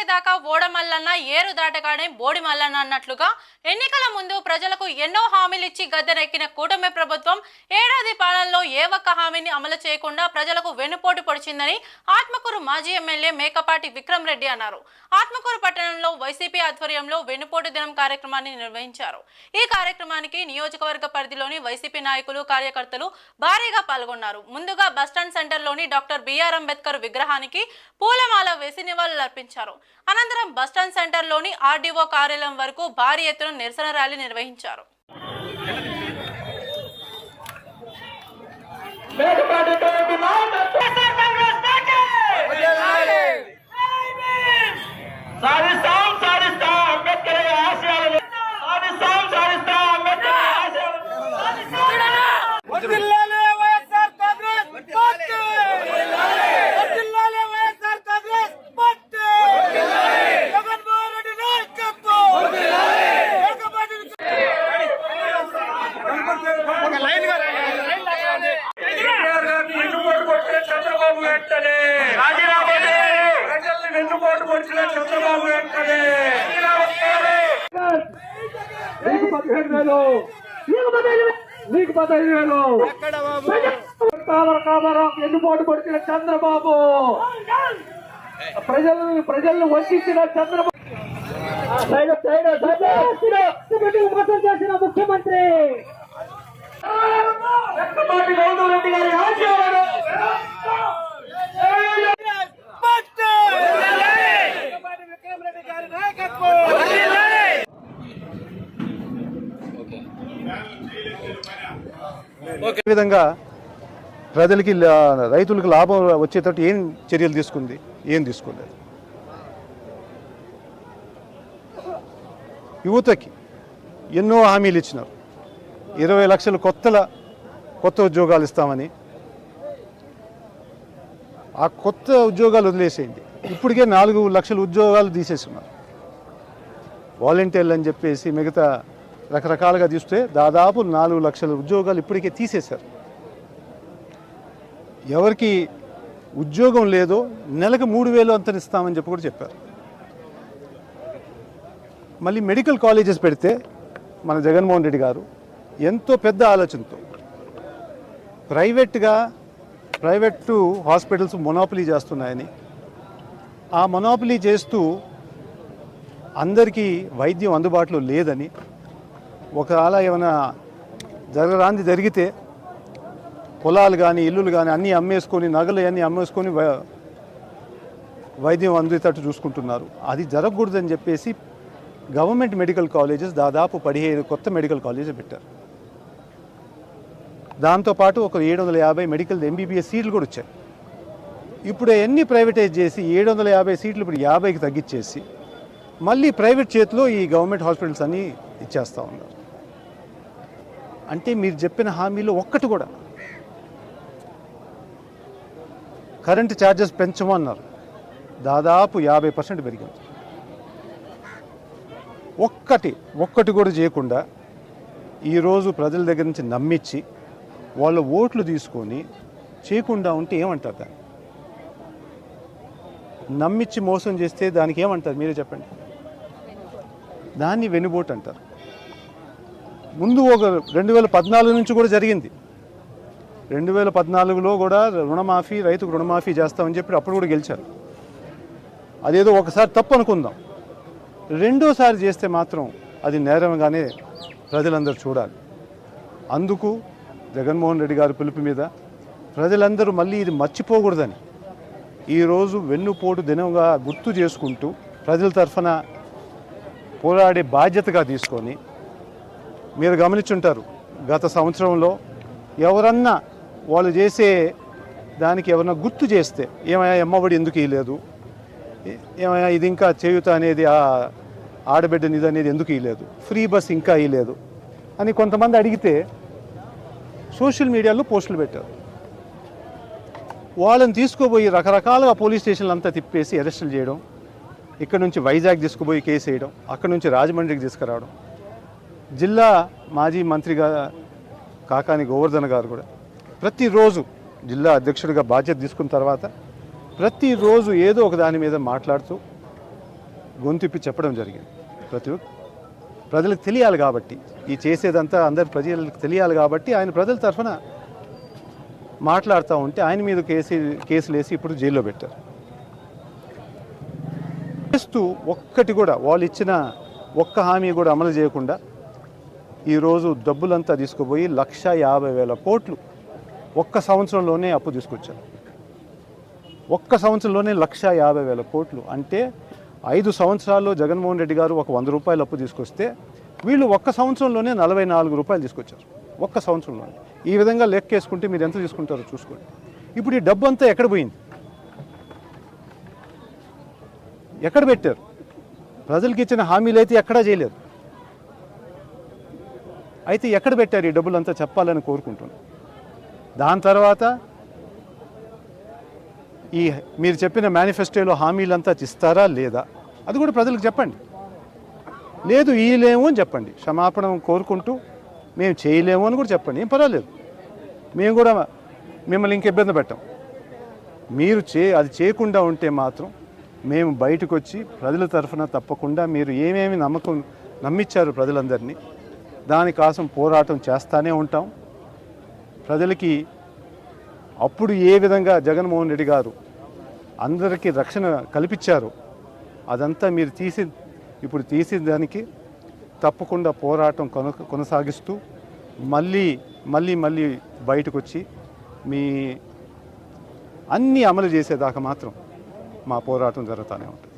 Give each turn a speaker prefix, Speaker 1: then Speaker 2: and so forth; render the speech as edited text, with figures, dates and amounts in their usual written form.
Speaker 1: దాటేదాకా ఓడమల్లన్న ఏరు దాటగానే బోడి మల్లన్న అన్నట్లుగా ఎన్నికల ముందు ప్రజలకు ఎన్నో హామీలు ఇచ్చి గద్దెనెక్కిన కూటమి ప్రభుత్వం ఏడాది పాలనలో ఏ ఒక్క హామీని అమలు చేయకుండా ప్రజలకు వెన్నుపోటు పొడిచిందని ఆత్మకూరు మాజీ ఎమ్మెల్యే మేకపాటి విక్రమ్ రెడ్డి అన్నారు. ఆత్మకూరు పట్టణంలో వైసీపీ ఆధ్వర్యంలో వెన్నుపోటు దినం కార్యక్రమాన్ని నిర్వహించారు. ఈ కార్యక్రమానికి నియోజకవర్గ పరిధిలోని వైసీపీ నాయకులు కార్యకర్తలు భారీగా పాల్గొన్నారు. ముందుగా బస్టాండ్ సెంటర్లోని డాక్టర్ బిఆర్ అంబేద్కర్ విగ్రహానికి పూలమాల వేసి నివాళులర్పించారు. అనంతరం బస్టాండ్ సెంటర్లోని ఆర్డీఓ కార్యాలయం వరకు భారీ ఎత్తున నిరసన ర్యాలీ నిర్వహించారు.
Speaker 2: ఎన్నుపోటు పొడిచిన చంద్రబాబు, ప్రజలను వంచిన చంద్రబాబు, మోసం చేసిన ముఖ్యమంత్రి రెడ్డి గారి ఆశయాలు
Speaker 3: ఈ విధంగా ప్రజలకి రైతులకు లాభం వచ్చేటట్టు ఏం చర్యలు తీసుకుంది, ఏం తీసుకోలేదు. యువతకి ఎన్నో హామీలు ఇచ్చినారు. 20 లక్షల కొత్త ఉద్యోగాలు ఇస్తామని, ఆ కొత్త ఉద్యోగాలు వదిలేసేయండి. ఇప్పటికే 4 లక్షల ఉద్యోగాలు తీసేస్తున్నారు. వాలంటీర్లు అని చెప్పేసి మిగతా రకరకాలుగా తీస్తే దాదాపు 4 లక్షల ఉద్యోగాలు ఇప్పటికే తీసేశారు. ఎవరికి ఉద్యోగం లేదో నెలకు 3,000 అంత ఇస్తామని చెప్పి కూడా చెప్పారు. మళ్ళీ మెడికల్ కాలేజెస్ పెడితే మన జగన్మోహన్ రెడ్డి గారు ఎంతో పెద్ద ఆలోచనతో ప్రైవేటు హాస్పిటల్స్ మొనోపలీ చేస్తున్నాయని, ఆ మొనోపలీ చేస్తూ అందరికీ వైద్యం అందుబాటులో లేదని, ఒకవేళ ఏమైనా జరగరాంది జరిగితే పొలాలు కానీ ఇల్లులు కానీ అన్నీ అమ్మేసుకొని, నగలు అన్నీ అమ్మేసుకొని వైద్యం అందేటట్టు చూసుకుంటున్నారు. అది జరగకూడదని చెప్పేసి గవర్నమెంట్ మెడికల్ కాలేజెస్ దాదాపు 15 కొత్త మెడికల్ కాలేజెస్ పెట్టారు. దాంతోపాటు ఒక 750 మెడికల్ ఎంబీబీఎస్ సీట్లు కూడా వచ్చాయి. ఇప్పుడు అన్నీ ప్రైవేటైజ్ చేసి 750 సీట్లు ఇప్పుడు 50కి తగ్గించేసి మళ్ళీ ప్రైవేట్ చేతిలో ఈ గవర్నమెంట్ హాస్పిటల్స్ అన్నీ ఇచ్చేస్తూ ఉన్నారు. అంటే మీరు చెప్పిన హామీలో ఒక్కటి కూడా, కరెంటు ఛార్జెస్ పెంచమన్నారు, దాదాపు 50% పెరిగింది. ఒక్కటి కూడా చేయకుండా ఈరోజు ప్రజల దగ్గర నుంచి నమ్మించి వాళ్ళ ఓట్లు తీసుకొని చేయకుండా ఉంటే ఏమంటారు? దాన్ని నమ్మించి మోసం చేస్తే దానికి ఏమంటారు మీరే చెప్పండి? దాన్ని వెన్నుపోటు అంటారు. ముందు ఒక 2014 నుంచి కూడా జరిగింది. 2014లో కూడా రుణమాఫీ, రైతుకు రుణమాఫీ చేస్తామని చెప్పి అప్పుడు కూడా గెలిచారు. అదేదో ఒకసారి తప్పు అనుకుందాం, రెండోసారి చేస్తే మాత్రం అది నేరంగానే ప్రజలందరూ చూడాలి. అందుకు జగన్మోహన్ రెడ్డి గారి పిలుపు మీద ప్రజలందరూ మళ్ళీ ఇది మర్చిపోకూడదని ఈరోజు వెన్నుపోటు దినంగా గుర్తు చేసుకుంటూ ప్రజల తరఫున పోరాడే బాధ్యతగా తీసుకొని, మీరు గమనించుంటారు గత సంవత్సరంలో ఎవరన్నా వాళ్ళు చేసే దానికి ఎవరన్నా గుర్తు చేస్తే, ఏమయ్యా అమ్మఒడి ఎందుకు ఇవ్వలేదు, ఏమయ్యా ఇది ఇంకా చేయూత అనేది ఆడబిడ్డ నిధి అనేది ఎందుకు ఇవ్వలేదు, ఫ్రీ బస్ ఇంకా ఇవ్వలేదు అని కొంతమంది అడిగితే సోషల్ మీడియాలో పోస్టులు పెట్టారు. వాళ్ళని తీసుకుపోయి రకరకాలుగా పోలీస్ స్టేషన్లు అంతా తిప్పేసి అరెస్టులు చేయడం, ఇక్కడ నుంచి వైజాగ్ తీసుకుపోయి కేసు వేయడం, అక్కడ నుంచి రాజమండ్రికి తీసుకురావడం. జిల్లా మాజీ మంత్రిగా కాకాని గోవర్ధన్ గారు కూడా ప్రతిరోజు జిల్లా అధ్యక్షుడిగా బాధ్యత తీసుకున్న తర్వాత ప్రతిరోజు ఏదో ఒక దాని మీద మాట్లాడుతూ గొంతుప్పి చెప్పడం జరిగింది. ప్రజలకు తెలియాలి కాబట్టి, ఈ చేసేదంతా అందరి ప్రజలకు తెలియాలి కాబట్టి ఆయన ప్రజల తరఫున మాట్లాడుతూ ఉంటే ఆయన మీద కేసులు వేసి ఇప్పుడు జైల్లో పెట్టారు. చేస్తూ ఒక్కటి కూడా వాళ్ళు ఇచ్చిన ఒక్క హామీ కూడా అమలు చేయకుండా ఈరోజు డబ్బులంతా తీసుకుపోయి 1,50,000 కోట్లు ఒక్క సంవత్సరంలోనే అప్పు తీసుకొచ్చారు. ఒక్క సంవత్సరంలోనే 1,50,000 కోట్లు అంటే 5 సంవత్సరాల్లో జగన్మోహన్ రెడ్డి గారు ఒక 100 రూపాయలు అప్పు తీసుకొస్తే వీళ్ళు ఒక్క సంవత్సరంలోనే 44 రూపాయలు తీసుకొచ్చారు. ఒక్క సంవత్సరంలోనే. ఈ విధంగా లెక్కేసుకుంటే మీరు ఎంత తీసుకుంటారో చూసుకోండి. ఇప్పుడు ఈ డబ్బు అంతా ఎక్కడ పోయింది? ఎక్కడ పెట్టారు? ప్రజలకు ఇచ్చిన హామీలు అయితే ఎక్కడా చేయలేదు. అయితే ఎక్కడ పెట్టారు ఈ డబ్బులంతా చెప్పాలని కోరుకుంటున్నాను. దాని తర్వాత ఈ మీరు చెప్పిన మేనిఫెస్టోలో హామీలంతా ఇస్తారా లేదా అది కూడా ప్రజలకు చెప్పండి. లేదు ఇయ్యలేము అని చెప్పండి. క్షమాపణ కోరుకుంటూ మేము చేయలేము అని కూడా చెప్పండి. ఏం పర్వాలేదు, మేము కూడా మిమ్మల్ని ఇంక ఇబ్బంది పెట్టాం. మీరు అది చేయకుండా ఉంటే మాత్రం మేము బయటకు వచ్చి ప్రజల తరఫున తప్పకుండా మీరు ఏమేమి నమ్మించారు ప్రజలందరినీ దానికోసం పోరాటం చేస్తూనే ఉంటాం. ప్రజలకి అప్పుడు ఏ విధంగా జగన్మోహన్ రెడ్డి గారు అందరికీ రక్షణ కల్పించారు అదంతా మీరు ఇప్పుడు తీసిన దానికి తప్పకుండా పోరాటం కొనసాగిస్తూ మళ్ళీ బయటకు వచ్చి మీ అన్నీ అమలు చేసేదాకా మాత్రం మా పోరాటం జరుగుతూనే ఉంటుంది.